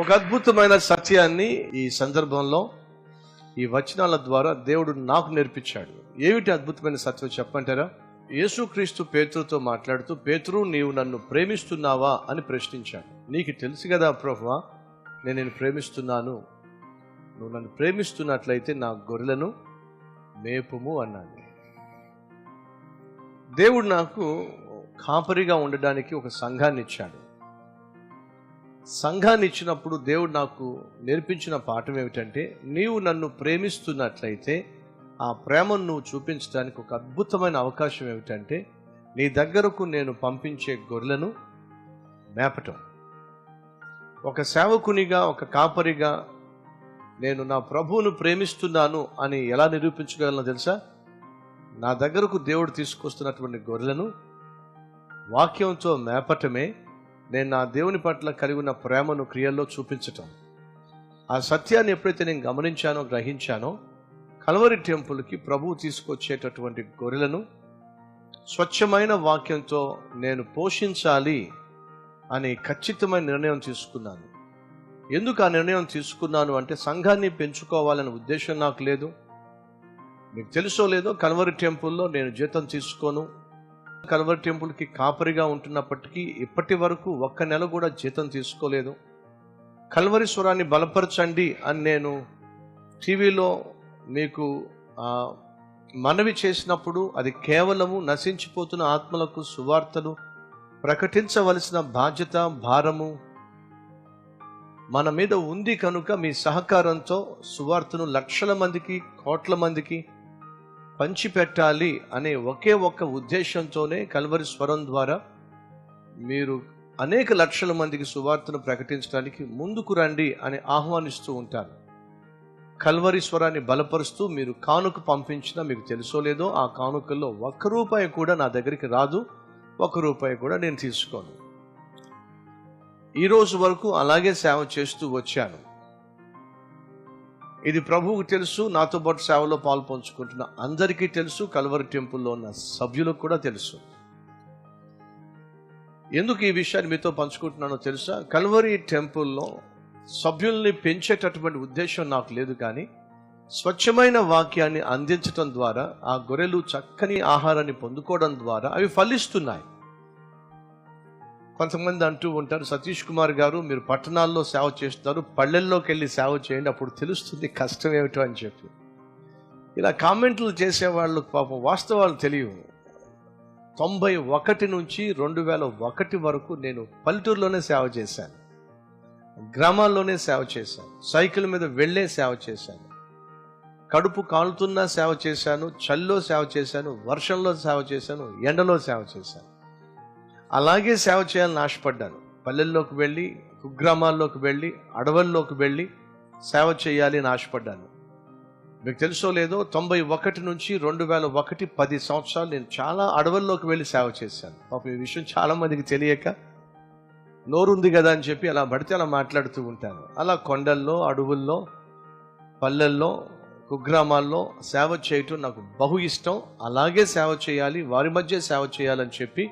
ఒక అద్భుతమైన సత్యాన్ని ఈ సందర్భంలో ఈ వచనాల ద్వారా దేవుడు నాకు నేర్పించాడు. ఏమిటి అద్భుతమైన సత్యం చెప్పంటారా? యేసుక్రీస్తు పేతురుతో మాట్లాడుతూ, పేతురు, నీవు నన్ను ప్రేమిస్తున్నావా అని ప్రశ్నించాడు. నీకు తెలుసు కదా ప్రభువా, నేను నిన్ను ప్రేమిస్తున్నాను, నువ్వు నన్ను ప్రేమిస్తున్నట్లయితే నా గొర్రెలను మేపుము అన్నాడు. దేవుడు నాకు కాపరిగా ఉండడానికి ఒక సంఘాన్ని ఇచ్చాడు. సంఘాన్ని ఇచ్చినప్పుడు దేవుడు నాకు నేర్పించిన పాఠం ఏమిటంటే, నీవు నన్ను ప్రేమిస్తున్నట్లయితే ఆ ప్రేమను నువ్వు చూపించడానికి ఒక అద్భుతమైన అవకాశం ఏమిటంటే, నీ దగ్గరకు నేను పంపించే గొర్రెలను మేపటం. ఒక సేవకునిగా, ఒక కాపరిగా నేను నా ప్రభువును ప్రేమిస్తున్నాను అని ఎలా నిరూపించగలను తెలుసా? నా దగ్గరకు దేవుడు తీసుకొస్తున్నటువంటి గొర్రెలను వాక్యంతో మేపటమే నేను నా దేవుని పట్ల కలిగి ఉన్న ప్రేమను క్రియల్లో చూపించటం. ఆ సత్యాన్ని ఎప్పుడైతే నేను గమనించానో, గ్రహించానో, కల్వరి టెంపుల్కి ప్రభువు తీసుకొచ్చేటటువంటి గొర్రెలను స్వచ్ఛమైన వాక్యంతో నేను పోషించాలి అని ఖచ్చితమైన నిర్ణయం తీసుకున్నాను. ఎందుకు ఆ నిర్ణయం తీసుకున్నాను అంటే, సంఘాన్ని పెంచుకోవాలనే ఉద్దేశం నాకు లేదు. మీకు తెలుసో లేదో, కల్వరి టెంపుల్లో నేను జీతం తీసుకోను. కల్వరి టెంపుల్కి కాపరిగా ఉంటున్నప్పటికీ ఇప్పటి వరకు ఒక్క నెల కూడా జీతం తీసుకోలేదు. కల్వరి స్వరాన్ని బలపరచండి అని నేను టీవీలో మీకు మనవి చేసినప్పుడు, అది కేవలము నశించిపోతున్న ఆత్మలకు సువార్తను ప్రకటించవలసిన బాధ్యత, భారము మన మీద ఉంది కనుక మీ సహకారంతో సువార్తను లక్షల మందికి, కోట్ల మందికి పంచిపెట్టాలి అనే ఒకే ఒక్క ఉద్దేశంతోనే కల్వరి స్వరం ద్వారా మీరు అనేక లక్షల మందికి సువార్తను ప్రకటించడానికి ముందుకు రండి అని ఆహ్వానిస్తూ ఉంటాను. కల్వరి స్వరాన్ని బలపరుస్తూ మీరు కానుక పంపించినా, మీకు తెలుసో లేదో, ఆ కానుకల్లో ₹1 కూడా నా దగ్గరికి రాదు, ₹1 కూడా నేను తీసుకోను. ఈరోజు వరకు అలాగే సేవ చేస్తూ వచ్చాను. ఇది ప్రభువుకు తెలుసు, నాతో పాటు సేవలో పాలు పంచుకుంటున్న అందరికీ తెలుసు, కల్వరి టెంపుల్లో ఉన్న సభ్యులకు కూడా తెలుసు. ఎందుకు ఈ విషయాన్ని మీతో పంచుకుంటున్నానో తెలుసా? కల్వరి టెంపుల్లో సభ్యుల్ని పెంచేటటువంటి ఉద్దేశం నాకు లేదు, కానీ స్వచ్ఛమైన వాక్యాన్ని అందించడం ద్వారా, ఆ గొర్రెలు చక్కని ఆహారాన్ని పొందుకోవడం ద్వారా అవి ఫలిస్తున్నాయి. కొంతమంది అంటూ ఉంటారు, సతీష్ కుమార్ గారు మీరు పట్టణాల్లో సేవ చేస్తున్నారు, పల్లెల్లోకి వెళ్ళి సేవ చేయండి, అప్పుడు తెలుస్తుంది కష్టం ఏమిటో అని చెప్పి. ఇలా కామెంట్లు చేసేవాళ్ళు పాపం వాస్తవాలు తెలియవు. 91 నుంచి 2001 వరకు నేను పల్లెటూరులోనే సేవ చేశాను, గ్రామాల్లోనే సేవ చేశాను, సైకిల్ మీద వెళ్ళే సేవ చేశాను, కడుపు కాలుతున్నా సేవ చేశాను, చలిలో సేవ చేశాను, వర్షంలో సేవ చేశాను, ఎండలో సేవ చేశాను. అలాగే సేవ చేయాలని ఆశపడ్డాను. పల్లెల్లోకి వెళ్ళి, కుగ్రామాల్లోకి వెళ్ళి, అడవుల్లోకి వెళ్ళి సేవ చేయాలి అని ఆశపడ్డాను. మీకు తెలుసో లేదో, 91 నుంచి 2001 10 సంవత్సరాలు నేను చాలా అడవుల్లోకి వెళ్ళి సేవ చేశాను. పాపం ఈ విషయం చాలా మందికి తెలియక నోరుంది కదా అని చెప్పి అలా పడితే అలా మాట్లాడుతూ ఉంటాను. అలా కొండల్లో, అడవుల్లో, పల్లెల్లో, కుగ్రామాల్లో సేవ చేయటం నాకు బహు ఇష్టం. అలాగే సేవ చేయాలి, వారి మధ్య సేవ చేయాలని చెప్పి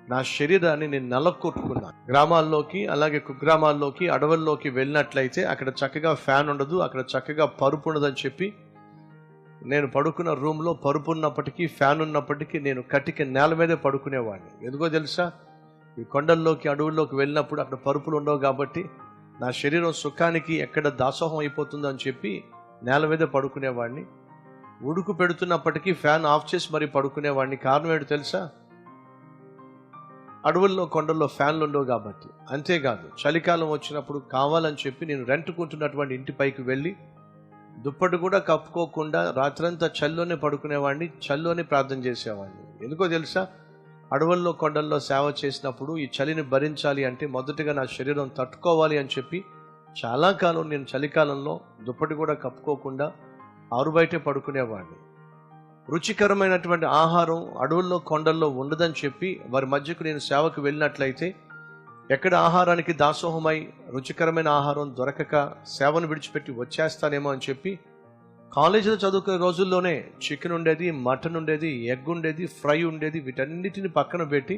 నా శరీరాన్ని నేను నలకొట్టుకున్నాను. గ్రామాల్లోకి, అలాగే కుగ్రామాల్లోకి, అడవుల్లోకి వెళ్ళినట్లయితే అక్కడ చక్కగా ఫ్యాన్ ఉండదు, అక్కడ చక్కగా పరుపు ఉండదని చెప్పి నేను పడుకున్న రూమ్లో పరుపు ఉన్నప్పటికీ, ఫ్యాన్ ఉన్నప్పటికీ నేను కటిక నేల మీదే పడుకునేవాడిని. ఎందుకో తెలుసా? ఈ కొండల్లోకి, అడవుల్లోకి వెళ్ళినప్పుడు అక్కడ పరుపులు ఉండవు కాబట్టి నా శరీరం సుఖానికి ఎక్కడ దాసోహం అయిపోతుందో అని చెప్పి నేల మీదే పడుకునేవాడిని. ఉడుకు పెడుతున్నప్పటికీ ఫ్యాన్ ఆఫ్ చేసి మరీ పడుకునేవాడిని. కారణం ఏంటో తెలుసా? అడవుల్లో, కొండల్లో ఫ్యాన్లు ఉండవు కాబట్టి. అంతేకాదు, చలికాలం వచ్చినప్పుడు కావాలని చెప్పి నేను రెంటుకుంటున్నటువంటి ఇంటి పైకి వెళ్ళి దుప్పటి కూడా కప్పుకోకుండా రాత్రంతా చల్లోనే పడుకునేవాడిని, చల్లోనే ప్రార్థన చేసేవాడిని. ఎందుకో తెలుసా? అడవుల్లో, కొండల్లో సేవ చేసినప్పుడు ఈ చలిని భరించాలి అంటే మొదటగా నా శరీరం తట్టుకోవాలి అని చెప్పి చాలా కాలం నేను చలికాలంలో దుప్పటి కూడా కప్పుకోకుండా ఆరుబయటే పడుకునేవాడిని. రుచికరమైనటువంటి ఆహారం అడవుల్లో, కొండల్లో ఉండదని చెప్పి వారి మధ్యకు నేను సేవకు వెళ్ళినట్లయితే, ఎక్కడ ఆహారానికి దాసోహమై రుచికరమైన ఆహారం దొరకక సేవను విడిచిపెట్టి వచ్చేస్తానేమో అని చెప్పి కాలేజీలో చదువుకునే రోజుల్లోనే చికెన్ ఉండేది, మటన్ ఉండేది, ఎగ్ ఉండేది, ఫ్రై ఉండేది, వీటన్నిటిని పక్కన పెట్టి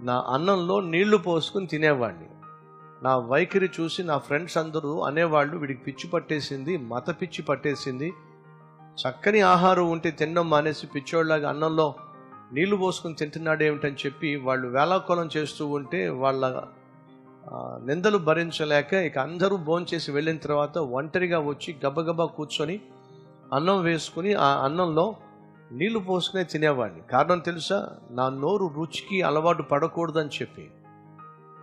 నా అన్నంలో నీళ్లు పోసుకుని తినేవాడిని. నా వైఖరి చూసి నా ఫ్రెండ్స్ అందరూ అనేవాళ్ళు, వీడికి పిచ్చి పట్టేసింది, మత పిచ్చి పట్టేసింది, చక్కని ఆహారం ఉంటే తినడం మానేసి పిచ్చోళ్ళలాగా అన్నంలో నీళ్లు పోసుకొని తింటున్నాడు ఏమిటని చెప్పి వాళ్ళు వేలాకోలం చేస్తూ ఉంటే వాళ్ళ నిందలు భరించలేక ఇక అందరూ భోంచేసి వెళ్ళిన తర్వాత ఒంటరిగా వచ్చి గబగబా కూర్చొని అన్నం వేసుకుని ఆ అన్నంలో నీళ్లు పోసుకునే తినేవాడిని. కారణం తెలుసా? నా నోరు రుచికి అలవాటు పడకూడదని చెప్పి.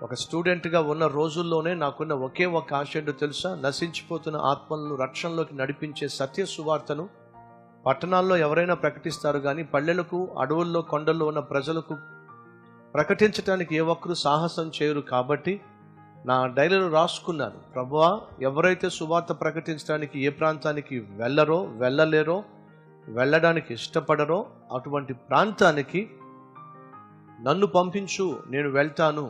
ఒక స్టూడెంట్గా ఉన్న రోజుల్లోనే నాకున్న ఒకే ఒక ఆశ ఏంటో తెలుసా? నశించిపోతున్న ఆత్మలను రక్షణలోకి నడిపించే సత్య సువార్తను పట్టణాల్లో ఎవరైనా ప్రకటిస్తారు కానీ పల్లెలకు, అడవుల్లో, కొండల్లో ఉన్న ప్రజలకు ప్రకటించడానికి ఏ ఒక్కరు సాహసం చేయరు. కాబట్టి నా డైరీలో రాసుకున్నాను, ప్రభువా, ఎవరైతే సువార్త ప్రకటించడానికి ఏ ప్రాంతానికి వెళ్ళలేరో, వెళ్ళడానికి ఇష్టపడరో అటువంటి ప్రాంతానికి నన్ను పంపించు, నేను వెళ్తాను,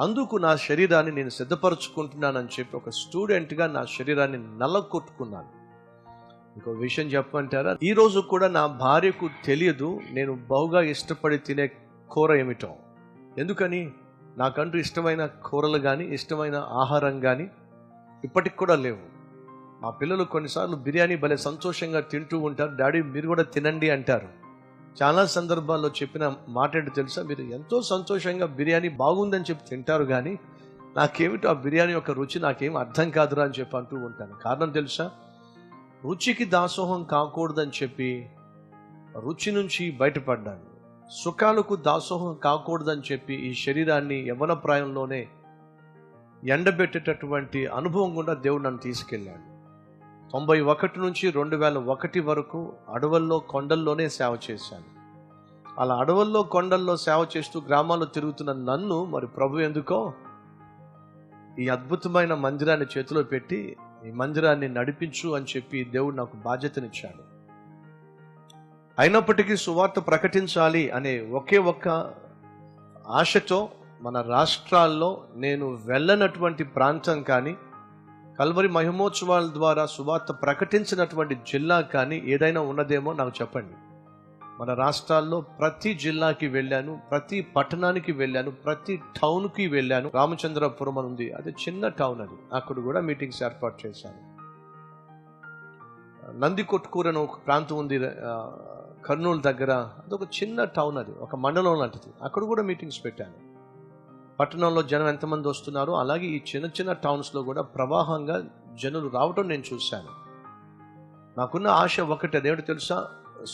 అందుకు నా శరీరాన్ని నేను సిద్ధపరచుకుంటున్నానని చెప్పి ఒక స్టూడెంట్గా నా శరీరాన్ని నల్లకొట్టుకున్నాను. ఇంకో విషయం చెప్పమంటారా? ఈరోజు కూడా నా భార్యకు తెలియదు నేను బహుగా ఇష్టపడి తినే కూర ఏమిటో. ఎందుకని? నాకంటూ ఇష్టమైన కూరలు కానీ ఇష్టమైన ఆహారం కానీ ఇప్పటికి కూడా లేవు. మా పిల్లలు కొన్నిసార్లు బిర్యానీ భలే సంతోషంగా తింటూ ఉంటారు. డాడీ మీరు కూడా తినండి అంటారు. చాలా సందర్భాల్లో చెప్పిన మాట ఏంటో తెలుసా? మీరు ఎంతో సంతోషంగా బిర్యానీ బాగుందని చెప్పి తింటారు కానీ నాకేమిటో ఆ బిర్యానీ యొక్క రుచి నాకేం అర్థం కాదురా అని చెప్పి అంటూ ఉంటాను. కారణం తెలుసా? రుచికి దాసోహం కాకూడదని చెప్పి రుచి నుంచి బయటపడ్డాను. సుఖాలకు దాసోహం కాకూడదని చెప్పి ఈ శరీరాన్ని యవ్వన ప్రాయంలోనే ఎండబెట్టేటటువంటి అనుభవం కూడా దేవుడు నన్ను తీసుకెళ్ళాడు. 91 నుంచి 2001 వరకు అడవుల్లో, కొండల్లోనే సేవ చేశాను. అలా అడవుల్లో, కొండల్లో సేవ చేస్తూ గ్రామాల్లో తిరుగుతున్న నన్ను మరి ప్రభు ఎందుకో ఈ అద్భుతమైన మందిరాన్ని చేతిలో పెట్టి ఈ మందిరాన్ని నడిపించు అని చెప్పి దేవుడు నాకు బాధ్యతనిచ్చాడు. అయినప్పటికీ సువార్త ప్రకటించాలి అనే ఒకే ఒక్క ఆశతో మన రాష్ట్రాల్లో నేను వెళ్ళనటువంటి ప్రాంతం కానీ, కల్వరి మహిమోత్సవాల ద్వారా సువార్త ప్రకటించినటువంటి జిల్లా కానీ ఏదైనా ఉన్నదేమో నాకు చెప్పండి. మన రాష్ట్రాల్లో ప్రతి జిల్లాకి వెళ్ళాను, ప్రతి పట్టణానికి వెళ్ళాను, ప్రతి టౌన్కి వెళ్ళాను. రామచంద్రపురం అని ఉంది, అది చిన్న టౌన్, అది అక్కడ కూడా మీటింగ్స్ ఏర్పాటు చేశాను. నందికొట్కూరు అని ఒక ప్రాంతం ఉంది కర్నూలు దగ్గర, అదొక చిన్న టౌన్, అది ఒక మండలం లాంటిది, అక్కడ కూడా మీటింగ్స్ పెట్టాను. పట్టణంలో జనం ఎంతమంది వస్తున్నారో అలాగే ఈ చిన్న చిన్న టౌన్స్లో కూడా ప్రవాహంగా జనులు రావటం నేను చూశాను. నాకున్న ఆశ ఒకటి, అదేమిటో తెలుసా?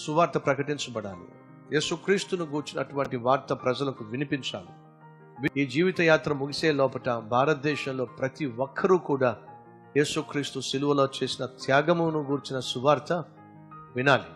సువార్త ప్రకటించబడాలి. యేసుక్రీస్తును గూర్చినటువంటి వార్త ప్రజలకు వినిపించాలి. ఈ జీవిత యాత్ర ముగిసే లోపట భారతదేశంలో ప్రతి ఒక్కరూ కూడా యేసుక్రీస్తు సిలువలో చేసిన త్యాగమును గూర్చిన సువార్త వినాలి.